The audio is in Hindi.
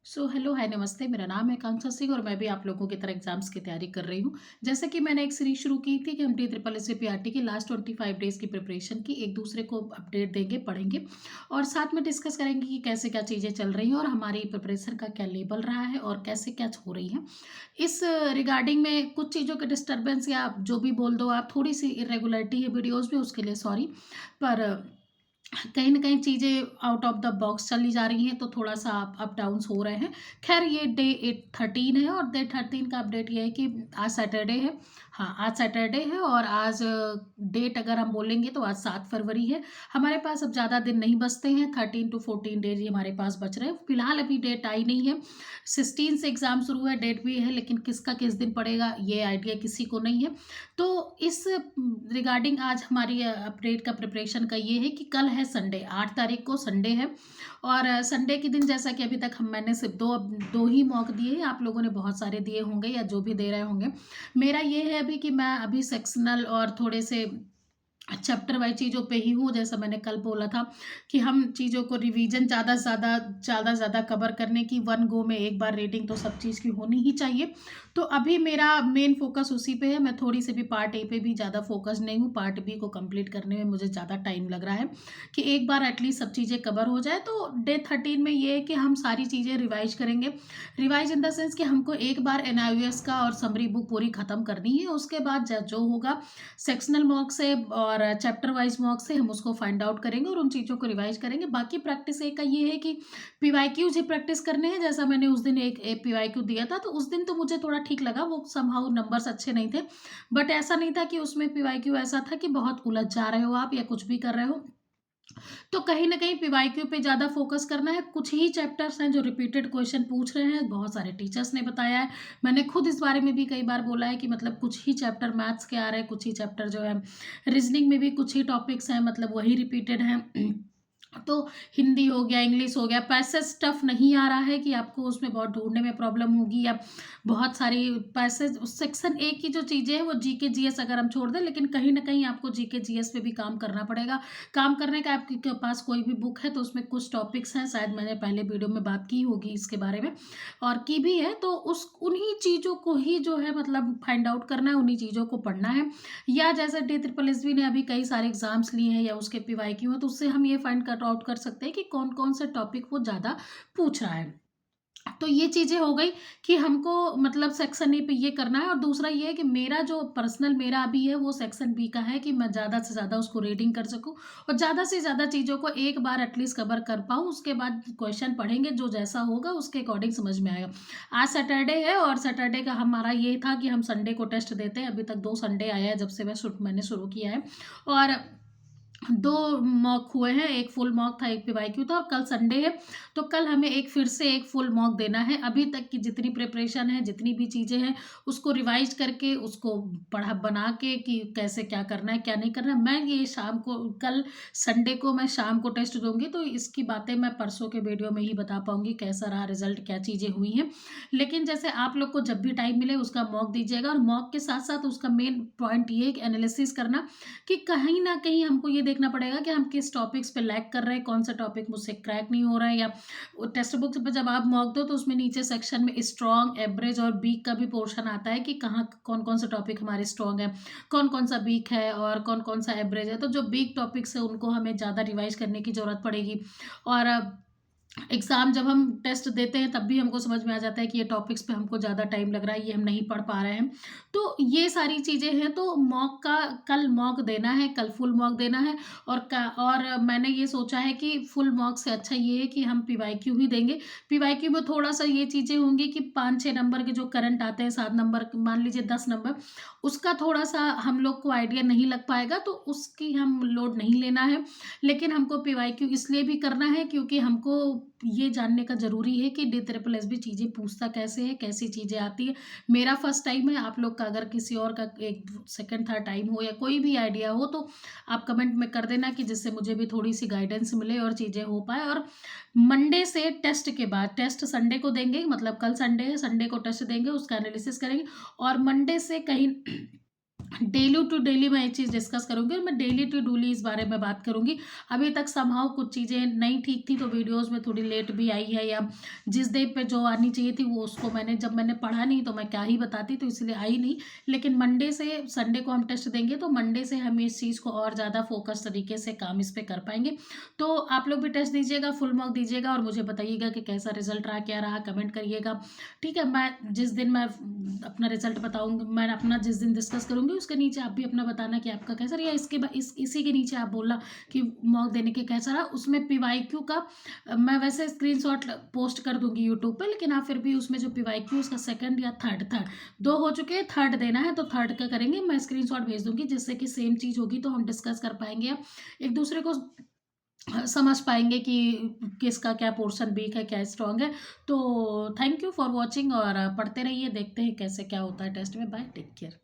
हेलो हाय नमस्ते। मेरा नाम है आकांक्षा सिंह और मैं भी आप लोगों की तरह एग्जाम्स की तैयारी कर रही हूँ। जैसे कि मैंने एक सीरीज शुरू की थी कि हम डी ट्रिपल एस पी की लास्ट 25 डेज की प्रिपरेशन की एक दूसरे को अपडेट देंगे, पढ़ेंगे और साथ में डिस्कस करेंगे कि कैसे क्या चीज़ें चल रही हैं और हमारी प्रिपरेशन का क्या लेवल रहा है और कैसे क्या हो रही है। इस रिगार्डिंग में कुछ चीज़ों के डिस्टर्बेंस या आप जो भी बोल दो, आप थोड़ी सी इरेगुलरिटी है वीडियोज़ में, उसके लिए सॉरी। पर कहीं न कहीं चीज़ें आउट ऑफ द बॉक्स चली जा रही हैं, तो थोड़ा-सा अप डाउन्स हो रहे हैं। ख़ैर ये डे 13 है और डे 13 का अपडेट ये है कि आज सैटरडे है। हाँ, आज सैटरडे है और आज डेट अगर हम बोलेंगे तो आज 7 फरवरी है। हमारे पास अब ज़्यादा दिन नहीं बचते हैं, 13 टू 14 डेज़ ही हमारे पास बच रहे हैं। फ़िलहाल अभी डेट आई नहीं है। 16 से एग्ज़ाम शुरू है, डेट भी है, लेकिन किसका किस दिन पड़ेगा ये आइडिया किसी को नहीं है। तो इस रिगार्डिंग आज हमारी अपडेट का प्रिपरेशन का ये है कि कल है संडे, 8 तारीख को संडे है और संडे के दिन जैसा कि अभी तक हम मैंने सिर्फ 2 ही मॉक दिए हैं, आप लोगों ने बहुत सारे दिए होंगे या जो भी दे रहे होंगे। मेरा ये है अभी कि मैं अभी सेक्शनल और थोड़े से चैप्टर वाइज़ चीज़ों पे ही हूँ, जैसा मैंने कल बोला था कि हम चीज़ों को रिवीजन ज़्यादा से ज़्यादा कवर करने की, वन गो में एक बार रीडिंग तो सब चीज़ की होनी ही चाहिए। तो अभी मेरा मेन फ़ोकस उसी पे है, मैं थोड़ी-सी भी पार्ट ए पे भी ज़्यादा फ़ोकस नहीं हूँ, पार्ट बी को कंप्लीट करने में मुझे ज़्यादा टाइम लग रहा है कि एक बार एटलीस्ट सब चीज़ें कवर हो जाए। तो डे 13 में ये है कि हम सारी चीज़ें रिवाइज़ करेंगे। रिवाइज़ इन द सेंस कि हमको एक बार एनआईओएस का और समरी बुक पूरी खत्म करनी है, उसके बाद ज जो होगा सेक्शनल मॉक से और चैप्टर वाइज मॉक से हम उसको फाइंड आउट करेंगे और उन चीज़ों को रिवाइज करेंगे। बाकी प्रैक्टिस एक का ये है कि पीवाईक्यूज ही प्रैक्टिस करने हैं। जैसा मैंने उस दिन एक पीवाईक्यू दिया था, तो उस दिन तो मुझे थोड़ा ठीक लगा, वो समहाउ नंबर्स अच्छे नहीं थे, बट ऐसा नहीं था कि उसमें पीवाईक्यू ऐसा था कि बहुत उलझ जा रहे हो आप या कुछ भी कर रहे हो। तो कहीं न कहीं पीवाईक्यू पे ज़्यादा फ़ोकस करना है। कुछ ही चैप्टर्स हैं जो रिपीटेड क्वेश्चन पूछ रहे हैं, बहुत सारे टीचर्स ने बताया है। मैंने खुद इस बारे में भी कई बार बोला है कि मतलब कुछ ही चैप्टर मैथ्स के आ रहे हैं, कुछ ही चैप्टर जो है रीज़निंग में भी कुछ ही टॉपिक्स हैं, मतलब वही रिपीटेड हैं। तो हिंदी हो गया, इंग्लिश हो गया, पैसेज टफ नहीं आ रहा है कि आपको उसमें बहुत ढूँढने में प्रॉब्लम होगी या बहुत सारी पैसेज सेक्शन ए की जो चीज़ें हैं वो जीके जीएस अगर हम छोड़ दें, लेकिन कहीं न कहीं आपको जीके जीएस पे भी काम करना पड़ेगा। काम करने का आपके के पास कोई भी बुक है तो उसमें कुछ टॉपिक्स हैं, शायद मैंने पहले वीडियो में बात की होगी इसके बारे में और की भी है, तो उस उन्हीं चीज़ों को ही जो है मतलब फाइंड आउट करना है, उन्हीं चीज़ों को पढ़ना है। या जैसे डी ट्रिपल एसबी ने अभी कई सारे एग्जाम्स लिए हैं या उसके पीवाईक्यू हैं, तो उससे हम ये फाइंड कट आउट कर सकते हैं कि कौन कौन से टॉपिक वो ज़्यादा पूछ रहा है। तो ये चीज़ें हो गई कि हमको मतलब सेक्शन ए पे ये करना है और दूसरा ये है कि मेरा जो पर्सनल मेरा अभी है वो सेक्शन बी का है कि मैं ज़्यादा से ज़्यादा उसको रीडिंग कर सकूँ और ज़्यादा से ज़्यादा चीज़ों को एक बार एटलीस्ट कवर कर पाऊँ। उसके बाद क्वेश्चन पढ़ेंगे, जो जैसा होगा उसके अकॉर्डिंग समझ में आएगा। आज सैटरडे है और सैटरडे का हमारा ये था कि हम संडे को टेस्ट देते हैं। अभी तक 2 संडे आया है जब से मैंने शुरू किया है और 2 मॉक हुए हैं, 1 फुल मॉक था, 1 पीवाईक्यू था और कल संडे है, तो कल हमें एक फिर से 1 फुल मॉक देना है। अभी तक की जितनी प्रिपरेशन है, जितनी भी चीज़ें हैं, उसको रिवाइज़ करके, उसको पढ़ा बना के कि कैसे क्या करना है, क्या नहीं करना है। मैं ये शाम को कल संडे को मैं शाम को टेस्ट दूँगी, तो इसकी बातें मैं परसों के वीडियो में ही बता पाऊँगी, कैसा रहा रिज़ल्ट, क्या चीज़ें हुई हैं। लेकिन जैसे आप लोग को जब भी टाइम मिले उसका मॉक दीजिएगा और मॉक के साथ-साथ उसका मेन पॉइंट ये है कि एनालिसिस करना कि कहीं न कहीं हमको ये देखना पड़ेगा कि हम किस टॉपिक्स पे लैग कर रहे हैं, कौन सा टॉपिक मुझसे क्रैक नहीं हो रहा है या वो टेक्स्ट बुक्स पे जब आप मॉक दो तो उसमें नीचे सेक्शन में स्ट्रॉन्ग, एवरेज और वीक का भी पोर्शन आता है कि कहाँ कौन-कौन से टॉपिक हमारे स्ट्रॉन्ग है, कौन-कौन सा वीक है और कौन-कौन सा एवरेज है। तो जो वीक टॉपिक्स है उनको हमें ज़्यादा रिवाइज़ करने की ज़रूरत पड़ेगी और एग्ज़ाम जब हम टेस्ट देते हैं तब भी हमको समझ में आ जाता है कि ये टॉपिक्स पे हमको ज़्यादा टाइम लग रहा है, ये हम नहीं पढ़ पा रहे हैं। तो ये सारी चीज़ें हैं, तो मॉक का कल मॉक देना है, कल फुल मॉक देना है और मैंने ये सोचा है कि फुल मॉक से अच्छा ये है कि हम पीवाईक्यू ही देंगे। पीवाईक्यू में थोड़ा-सा ये चीज़ें होंगी कि 5-6 नंबर के जो करंट आते हैं, 7 नंबर मान लीजिए 10 नंबर, उसका थोड़ा-सा हम लोग को आइडिया नहीं लग पाएगा, तो उसकी हम लोड नहीं लेना है। लेकिन हमको पीवाईक्यू इसलिए भी करना है क्योंकि हमको ये जानने का ज़रूरी है कि डी ट्रिपल एस भी चीज़ें पूछता कैसे है, कैसी चीज़ें आती है। मेरा फर्स्ट टाइम है, आप लोग का अगर किसी और का एक सेकंड थर्ड टाइम हो या कोई भी आइडिया हो तो आप कमेंट में कर देना कि जिससे मुझे भी थोड़ी-सी गाइडेंस मिले और चीज़ें हो पाएँ। और मंडे से टेस्ट के बाद, टेस्ट संडे को देंगे, मतलब कल संडे है, संडे को टेस्ट देंगे, उसका एनालिसिस करेंगे और मंडे से कहीं डेली टू डेली मैं ये चीज़ डिस्कस करूँगी और मैं डेली टू डूली इस बारे में बात करूँगी। अभी तक समहाउ कुछ चीज़ें नहीं ठीक थी, तो वीडियोज़ में थोड़ी लेट भी आई है, या जिस डेट पे जो आनी चाहिए थी वो उसको जब मैंने पढ़ा नहीं तो मैं क्या ही बताती, तो इसलिए आई नहीं। लेकिन मंडे से संडे को हम टेस्ट देंगे, तो मंडे से हम इस चीज़ को और ज़्यादा फ़ोकस तरीके से काम इस पे कर पाएँगे। तो आप लोग भी टेस्ट दीजिएगा, फुल मार्क दीजिएगा और मुझे बताइएगा कि कैसा रिज़ल्ट रहा, क्या रहा, कमेंट करिएगा। ठीक है? मैं अपना रिज़ल्ट बताऊँगी, मैं अपना जिस दिन डिस्कस करूँगी उसके नीचे आप भी अपना बताना कि आपका कैसा रहा, या इसके बा इस इसी के नीचे आप बोलना कि मॉक देने के कैसा रहा। उसमें पीवाईक्यू का मैं वैसे स्क्रीनशॉट पोस्ट कर दूँगी यूट्यूब पे, लेकिन आप फिर भी उसमें जो पीवाईक्यू उसका सेकंड या थर्ड 2 हो चुके हैं, थर्ड देना है तो थर्ड का करेंगे। मैं स्क्रीनशॉट भेज दूँगी, जिससे कि सेम चीज़ होगी तो हम डिस्कस कर पाएँगे, एक-दूसरे को समझ पाएँगे कि किसका क्या पोर्शन वीक है, क्या स्ट्रॉन्ग है। तो थैंक यू फॉर वॉचिंग, और पढ़ते रहिए, देखते हैं कैसे क्या होता है टेस्ट में। Bye, take care.